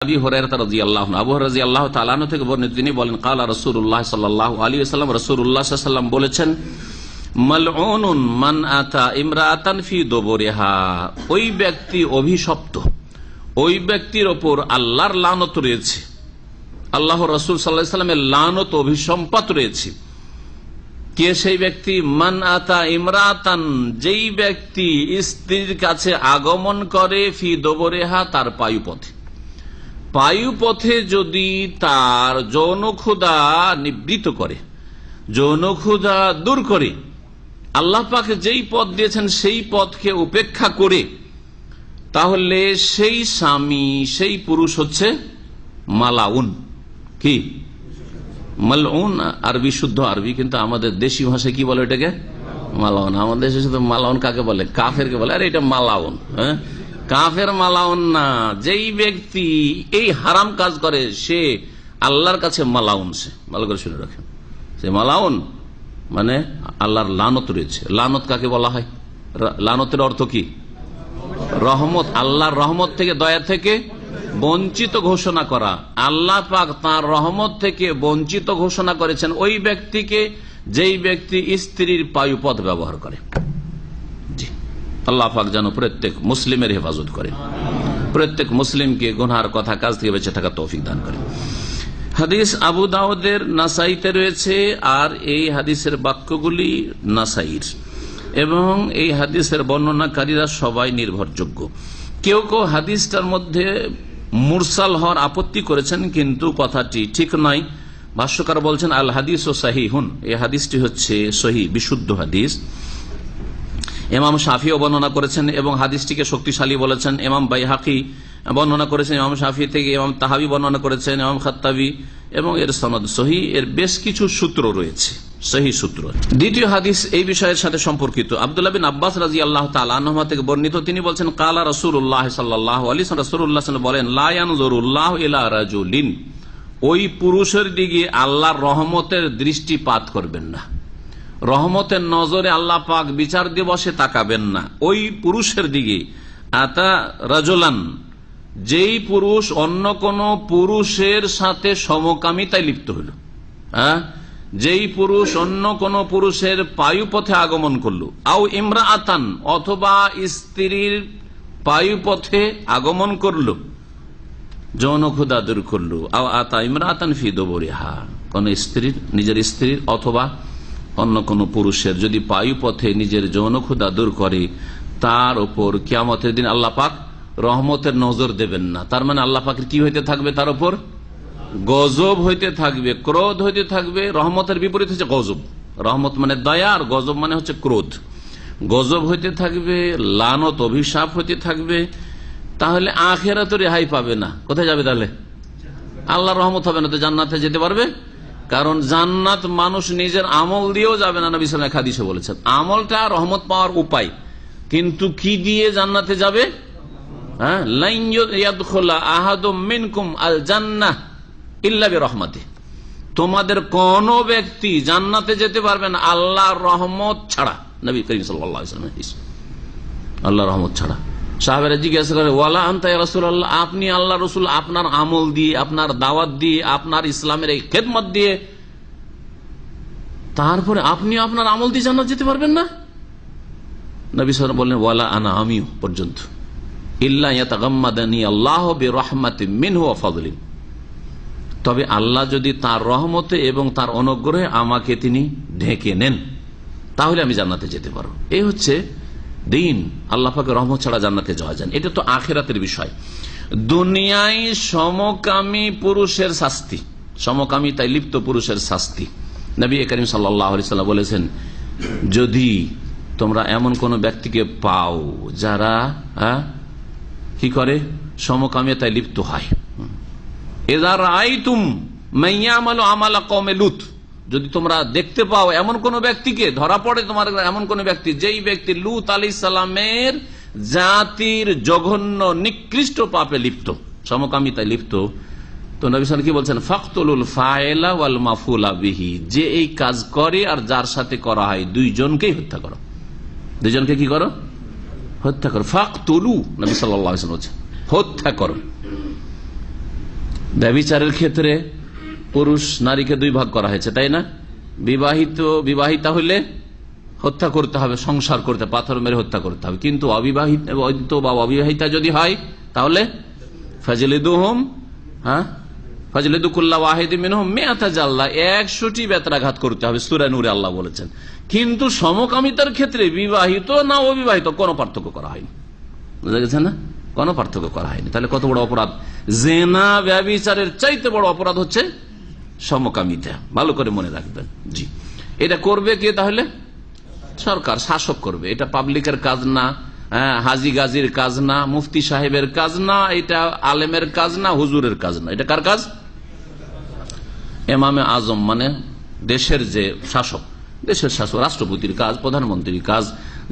আবু হুরায়রা রাদিয়াল্লাহু আনহু, আবু হুরায়রা রাদিয়াল্লাহু তাআলা আনহু থেকে বর্ণিত, তিনি বলেন ক্বালা রাসূলুল্লাহ সাল্লাল্লাহু আলাইহি ওয়াসাল্লাম, রাসূলুল্লাহ সাল্লাল্লাহু আলাইহি ওয়াসাল্লাম বলেছেন, মালউনুন মান আতা ইমরাতান ফি দুবুরিহা, ওই ব্যক্তি অভিশপ্ত, ওই ব্যক্তির ওপর আল্লাহর লানত রয়েছে, আল্লাহ রাসূল সাল্লাল্লাহু আলাইহি ওয়াসাল্লামের লানত অভিসম্পাত রয়েছে। কে সেই ব্যক্তি? মান আতা ইমরাতান, যেই ব্যক্তি স্ত্রীর কাছে আগমন করে, ফি দুবুরিহা, তার পায়ুপথে, পায়ুপথে যদি তার যৌন ক্ষুধা নিবৃত করে, যৌন ক্ষুধা দূর করে, আল্লাহ পাক যেই পথ দিয়েছেন সেই পথকে উপেক্ষা করে, তাহলে সেই স্বামী, সেই পুরুষ হচ্ছে মালাউন। কি মালউন? আরবি, শুদ্ধ আরবি, কিন্তু আমাদের দেশি ভাষায় কি বলে এটাকে? মালাউন। আমাদের দেশে শুধু মালাউন কাকে বলে? কাফেরকে বলে। আরে এটা মালাউন, হ্যাঁ, কাফের মালাউন না। যেই ব্যক্তি এই হারাম কাজ করে সে আল্লাহর কাছে মালাউন। সে ভালো করে শুনে রাখেন, সে মালাউন মানে আল্লাহর লানত রয়েছে। লানত কাকে বলা হয়? লানতের অর্থ কি? রহমত, আল্লাহর রহমত থেকে, দয়া থেকে বঞ্চিত ঘোষণা করা। আল্লাহ পাক তাঁর রহমত থেকে বঞ্চিত ঘোষণা করেছেন ওই ব্যক্তিকে যেই ব্যক্তি স্ত্রীর পায়ুপথ ব্যবহার করে। জি, আল্লাহ পাক যেন প্রত্যেক মুসলিমের হেফাজত করেন, প্রত্যেক মুসলিমকে গুনহার কথা কাজ থেকে বেঁচে থাকা তৌফিক দান করেন। হাদিস আবু দাউদের, নাসাইতে রয়েছে, আর এই হাদিসের বাক্যগুলি নাসাইর, এবং এই হাদিসের বর্ণনাকারীরা সবাই নির্ভরযোগ্য। কেউ কেউ হাদিসটার মধ্যে মুরসাল হওয়ার আপত্তি করেছেন, কিন্তু কথাটি ঠিক নয়। ভাষ্যকার বলছেন আল হাদিস ও সহিহুন, এই হাদিসটি হচ্ছে সহি, বিশুদ্ধ হাদিস। ইমাম শাফিও বর্ণনা করেছেন এবং হাদিসটিকে শক্তিশালী বলেছেন। ইমাম বাইহাকি বর্ণনা করেছেন ইমাম শাফি থেকে, ইমাম তাহাবি বর্ণনা করেছেন, ইমাম খাত্তাবি, এবং এর সনদ সহি। এর বেশ কিছু সূত্র রয়েছে, সহি সূত্র। দ্বিতীয় হাদিস এই বিষয়ের সাথে সম্পর্কিত। আব্দুল্লাহ বিন আব্বাস রাদিয়াল্লাহু তাআলা আনহুমা থেকে বর্ণিত, তিনি বলছেন কালা রাসূলুল্লাহ সাল্লাল্লাহু আলাইহি ওয়াসাল্লাম, রাসূলুল্লাহ সাল্লাল্লাহু বলেন, লা ইয়ানজুরুল্লাহু ইলা রাজুলিন, ওই পুরুষের দিকে আল্লাহর রহমতের দৃষ্টিপাত করবেন না, রহমতের নজরে আল্লাহ পাক বিচার দিবসে তাকাবেন না ওই পুরুষের দিকে। আতা রাজুলান, যেই পুরুষ অন্য কোন পুরুষের সাথে সমকামিতায় লিপ্ত হইল, হ্যাঁ, যেই পুরুষ অন্য কোন পুরুষের পায়ুপথে আগমন করল, আও ইমরাআতান, অথবা স্ত্রীর পায়ুপথে আগমন করল, যৌন ক্ষুধা দূর করল, আও আতা ইমরাআতান ফি দুবুরিহা, কোন স্ত্রীর, নিজের স্ত্রীর অথবা অন্য কোন পুরুষের যদি পায়ুপথে নিজের যৌন ক্ষুধা দূর করে, তার উপর কিয়ামতের দিন আল্লাহ পাক রহমতের নজর দেবেন না। তার মানে আল্লাহ পাকের কি হইতে থাকবে? তার উপর গজব হইতে থাকবে, ক্রোধ হইতে থাকবে। রহমতের বিপরীত হচ্ছে গজব। রহমত মানে দয়া, আর গজব মানে হচ্ছে ক্রোধ। গজব হইতে থাকবে, লানত, অভিশাপ হইতে থাকবে। তাহলে আখিরাতে রেহাই পাবে না। কোথায় যাবে তাহলে? আল্লাহর রহমত হবে না, তো জান্নাতে যেতে পারবে? কারণ জান্নাত মানুষ নিজের আমল দিয়েও যাবে না। নবী সাল্লাল্লাহু আলাইহি ওয়াসাল্লাম হাদিসে বলেছেন আমলটা রহমত পাওয়ার উপায়, কিন্তু কি দিয়ে জান্নাতে যাবে? হ্যাঁ, লাইন ইয়াদখুলা আহাদুম মিনকুম আল জান্নাহ ইল্লা বিরহমাতিহি, তোমাদের কোন ব্যক্তি জান্নাতে যেতে পারবে না আল্লাহর রহমত ছাড়া। নবী করিম সাল্লাল্লাহু আলাইহি ওয়াসাল্লাম হাদিস, আল্লাহর রহমত ছাড়া। সাহাবারা জিজ্ঞাসা করে, ওয়ালা আনতা ইয়া রাসূলুল্লাহ, আপনি আল্লাহ রাসূল, আপনার আমল দিয়ে, আপনার দাওয়াত দিয়ে, আপনার ইসলামের এই খেদমত দিয়ে, তারপরে আপনি আপনার আমল দিয়ে জান্নাত যেতে পারবেন না? নবী সাল্লাল্লাহু আলাইহি ওয়াসাল্লাম বললেন, ওয়ালা আনা, আমিও পর্যন্ত, ইল্লা ইয়াতাগাম্মাদানি আল্লাহু বিরহমাতিন মিনহু ওয়া ফাদলিন, তবে আল্লাহ যদি তার রহমতে এবং তার অনুগ্রহে আমাকে তিনি ঢেকে নেন, তাহলে আমি জান্নাতে যেতে পারবো। এই হচ্ছে দিন। আল্লাহ পাকের রহমত ছাড়া জান্নাতে যাওয়া যায় না। এটা তো আখিরাতের বিষয়। দুনিয়ায় সমকামী পুরুষের শাস্তি, সমকামিতায় লিপ্ত পুরুষের শাস্তি, নবী করিম সাল্লাল্লাহু আলাইহি ওয়াসাল্লাম বলেছেন, যদি তোমরা এমন কোন ব্যক্তিকে পাও যারা কি করে, সমকামিতায় লিপ্ত হয়, ইযা রাআইতুম মান ইয়ামালু আমালা কওমে লূত, যদি তোমরা দেখতে পাও এমন কোন ব্যক্তিকে, ধরা পড়ে তোমার এমন কোন ব্যক্তি, যেই ব্যক্তি লূত আলাইহিস সালামের জাতির জঘন্য নিকৃষ্ট পাপে লিপ্ত, সমকামিতায় লিপ্ত, তো নবী সাল্লাল্লাহু আলাইহি ওয়াসাল্লাম কি বলছেন? ফাকতুলুল ফাইলা ওয়াল মাফুলা বিহি, যে এই কাজ করে আর যার সাথে করা হয়, দুইজনকেই হত্যা করো। দুইজনকে কি করো? হত্যা করো। ফাকতুলু, নবী সাল্লাল্লাহু আলাইহি ওয়াসাল্লাম বলছেন হত্যা করো। ব্যভিচারের ক্ষেত্রে পুরুষ নারীকে দুই ভাগ করা হয়েছে, তাই না? বিবাহিতা হইলে হত্যা করতে হবে, সংসার করতে, পাথর মেরে হত্যা করতে হবে। কিন্তু অবিবাহিত বা অবিবাহিতা যদি হয় তাহলে ফাজলিদুহুম, ফাজলিদু কুল্লা ওয়াহিদিন মিনহুম মিআতা জাল্লা, 100টি বেত্রাঘাত করতে হবে, সূরা নূরে আল্লাহ বলেছেন। কিন্তু সমকামিতার ক্ষেত্রে বিবাহিত না অবিবাহিত কোনো পার্থক্য করা হয়নি। বুঝা গেছে না? কোনো পার্থক্য করা হয়নি। তাহলে কত বড় অপরাধ! জিনা ব্যভিচারের চাইতে বড় অপরাধ হচ্ছে সমকামিতা। ভালো করে মনে রাখবেন। জি, এটা করবে কে? তাহলে সরকার, শাসক করবে। এটা পাবলিকের কাজ না, হাজি গাজির কাজ না, মুফতি সাহেবের কাজ না, এটা আলেমের কাজ না, হুজুরের কাজ না। এটা কার কাজ? ইমামে আজম মানে দেশের যে শাসক, দেশের শাসক, রাষ্ট্রপতির কাজ, প্রধানমন্ত্রীর কাজ,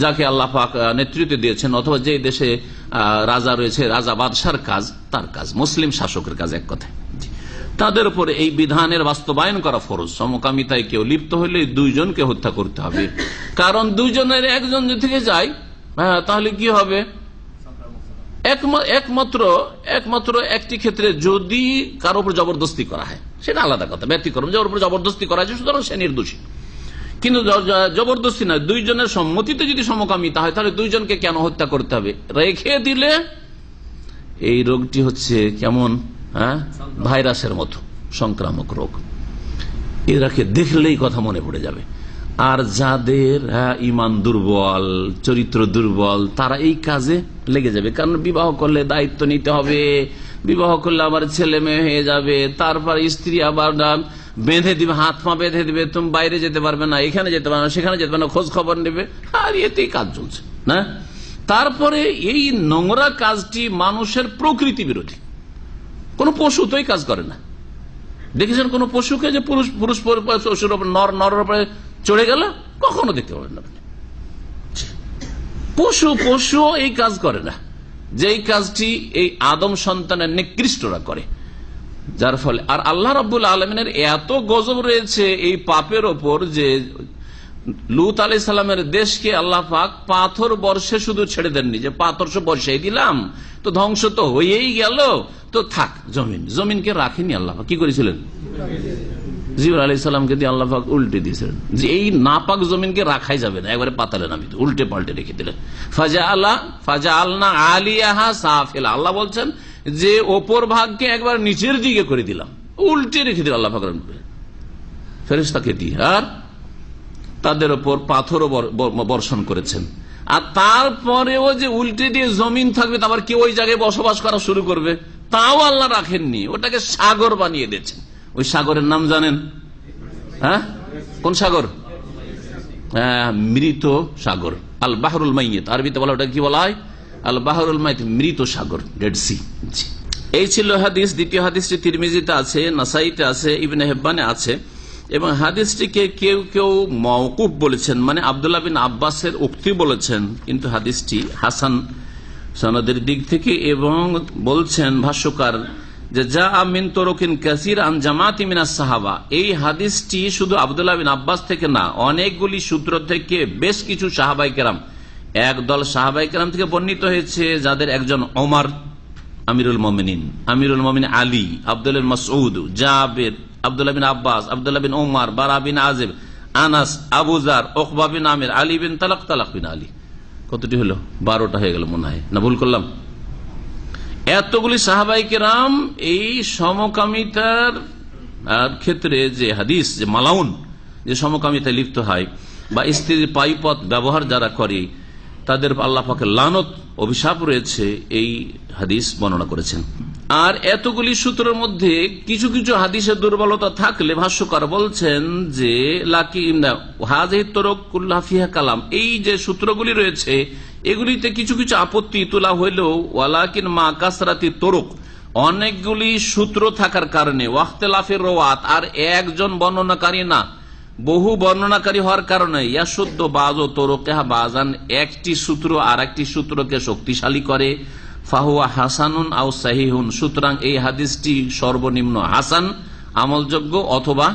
যাকে আল্লাহ পাক নেতৃত্ব দিয়েছেন, অথবা যে দেশে রাজা রয়েছে, রাজা বাদশার কাজ, তার কাজ, মুসলিম শাসকের কাজ, এক কথায়। তাদের উপরে এই বিধানের বাস্তবায়ন করা ফরজ। সমকামিতায় কেউ লিপ্ত হলে দুইজনকে হত্যা করতে হবে। কারণ দুইজনের একজন থেকে যায়, তাহলে কি হবে? একমাত্র একটি ক্ষেত্রে যদি কারোর উপর জবরদস্তি করা হয়, সেটা আলাদা কথা, ব্যতিক্রম। যার উপর জবরদস্তি করা হয়েছে সুতরাং সে নির্দোষী। কিন্তু জবরদস্তি নয়, দুইজনের সম্মতিতে যদি সমকামিতা হয়, তাহলে দুইজনকে কেন হত্যা করতে হবে? রেখে দিলে এই রোগটি হচ্ছে কেমন ভাইরাসের মতো সংক্রামক রোগ। এরাকে দেখলেই কথা মনে পড়ে যাবে। আর যাদের ইমান দুর্বল, চরিত্র দুর্বল, তারা এই কাজে লেগে যাবে। কারণ বিবাহ করলে দায়িত্ব নিতে হবে, বিবাহ করলে আবার ছেলে মেয়ে হয়ে যাবে, তারপর স্ত্রী আবার বেঁধে দিবে, হাত পা বেঁধে দিবে, তুমি বাইরে যেতে পারবে না, এখানে যেতে পারবে না, সেখানে যেতে পারবে না, খোঁজ খবর নেবে। আর এতেই কাজ চলছে না। তারপরে এই নোংরা কাজটি মানুষের প্রকৃতি বিরোধী। কোন পশু তো এই কাজ করে না। দেখেছেন কোন পশুকে যে পুরুষ পশুর উপর নরের উপরে চড়ে গেল? কখনো দেখতে পাবেন না। পশু এই কাজ করে না, যেই কাজটি এই আদম সন্তানের নিকৃষ্টরা করে। যার ফলে আর আল্লাহ রাব্বুল আলামিনের এত গজব রয়েছে এই পাপের ওপর যে লূত আলাইহিস সালামের দেশকে আল্লাহ পাক পাথর বর্ষে শুধু ছেড়ে দেননি, যে পাথর সব বর্ষাই দিলাম তো ধ্বংস তো হয়েই গেল, তো থাক। জমিনকে রাখেনি আল্লাহ পাক। কি করেছিলেন? জিবরাইল আলাইহিস সালামকে দিয়ে আল্লাহ পাক উল্টে দিয়েছিলেন, যে এই নাপাক জমিনকে রাখাই যাবে না, একবারে পাতালে নামিয়ে উল্টে পাল্টে রেখে দিলেন। ফাজআলনা আলিয়াহা সাফিলা, আল্লাহ বলছেন যে ওপর ভাগকে একবার নিচের দিকে করে দিলাম, উল্টে রেখে দিল আল্লাহ পাক ফেরেশতাকে দিয়ে। আর তাদের ওপর পাথরও বর্ষণ করেছেন। আর তারপরেও যে উল্টে দিয়ে জমিন থাকবে, তারপর কেউ ওই জায়গায় বসবাস করা শুরু করবে, তাও আল্লাহ রাখেননি, ওটাকে সাগর বানিয়ে দিয়েছেন। ওই সাগরের নাম জানেন? কোন সাগর? মৃত সাগর, আল বাহরুল মাইয়িত। আরবিতে বলা, ওটা কি বলা হয়? আল বাহরুল মাইয়িত, মৃত সাগর, ডেড সি। এই ছিল হাদিস। দ্বিতীয় হাদিসটি তিরমিজিতে আছে, নাসাইতে আছে, ইবনে হিব্বানে আছে। এবং হাদিসটিকে কেউ কেউ মওকুফ বলেছেন, মানে আব্দুল্লাহ বিন আব্বাসের উক্তি বলেছেন, কিন্তু হাদিসটি হাসান সনদের দিক থেকে। এবং বলছেন ভাষ্যকার যে যা মিন তরকিন কাসির আন জামাতি মিনাস সাহাবা, এই হাদিসটি শুধু আব্দুল্লাহ বিন আব্বাস থেকে না, অনেকগুলি সূত্র থেকে বেশ কিছু সাহাবায়ে কেরাম, একদল সাহাবায়ে কেরাম থেকে বর্ণিত হয়েছে, যাদের একজন ওমর আমিরুল মুমিনিন, আলী, আব্দুল্লাহ মাসউদ, জাবের, আব্দুল্লাহ বিন আব্বাস, আব্দুল্লাহ বিন ওমর, বারা বিন আযিব, আনাস, আবু যার, উকবা বিন আমির, আলী বিন তালাক বিন আলী। কতটি হলো? 12টা হয়ে গেল মনে হয়, না ভুল করলাম? এতগুলি সাহাবায়ে কেরাম এই সমকামিতার ক্ষেত্রে যে হাদিস, যে মালাউন, যে সমকামিতায় লিপ্ত হয় বা স্ত্রীর পাইপথ ব্যবহার যারা করে, তাদের আল্লাহ পাকের লানত, অভিশাপ রয়েছে, এই হাদিস বর্ণনা করেছেন। আর এতগুলি সূত্রের মধ্যে কিছু কিছু হাদিসের দুর্বলতা থাকলে ভাষ্যকার বলছেন যে কালাম, এই যে সূত্রগুলি রয়েছে এগুলিতে কিছু কিছু আপত্তি তোলা হইলেও ওয়ালাকিন মা কাসরাতি তরুক, অনেকগুলি সূত্র থাকার কারণে, ওয়াখতিলাফির রওয়াত, আর একজন বর্ণনাকারী না, বহু বর্ণনাকারী হওয়ার কারণে, ইয়াশুদ্ধ বাজ ও তরুকেহা বাজান, একটি সূত্র আর একটি সূত্রকে শক্তিশালী করে, ফাহুয়া হাসানুন আও সাহিহুন, সুতরাং এই হাদিসটি সর্বনিম্ন হাসান, আমলযোগ্য, অথবা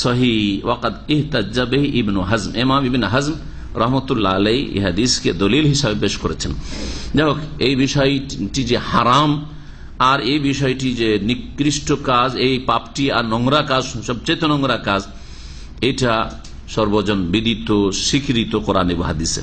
সহিহ। ওয়াকাদ ইহতাজ্জা বিহি ইবনু হাজম, ইমাম ইবনে হাজম রহমতুল্লাহ আলাইহি এই হাদিসকে দলিল হিসাবে পেশ করেছেন। যাই হোক, এই বিষয়টি যে হারাম আর এই বিষয়টি যে নিকৃষ্ট কাজ, এই পাপটি আর নোংরা কাজ, সবচেয়ে নোংরা কাজ, এটা সর্বজন বিদিত স্বীকৃত কোরআন এবং হাদিসে।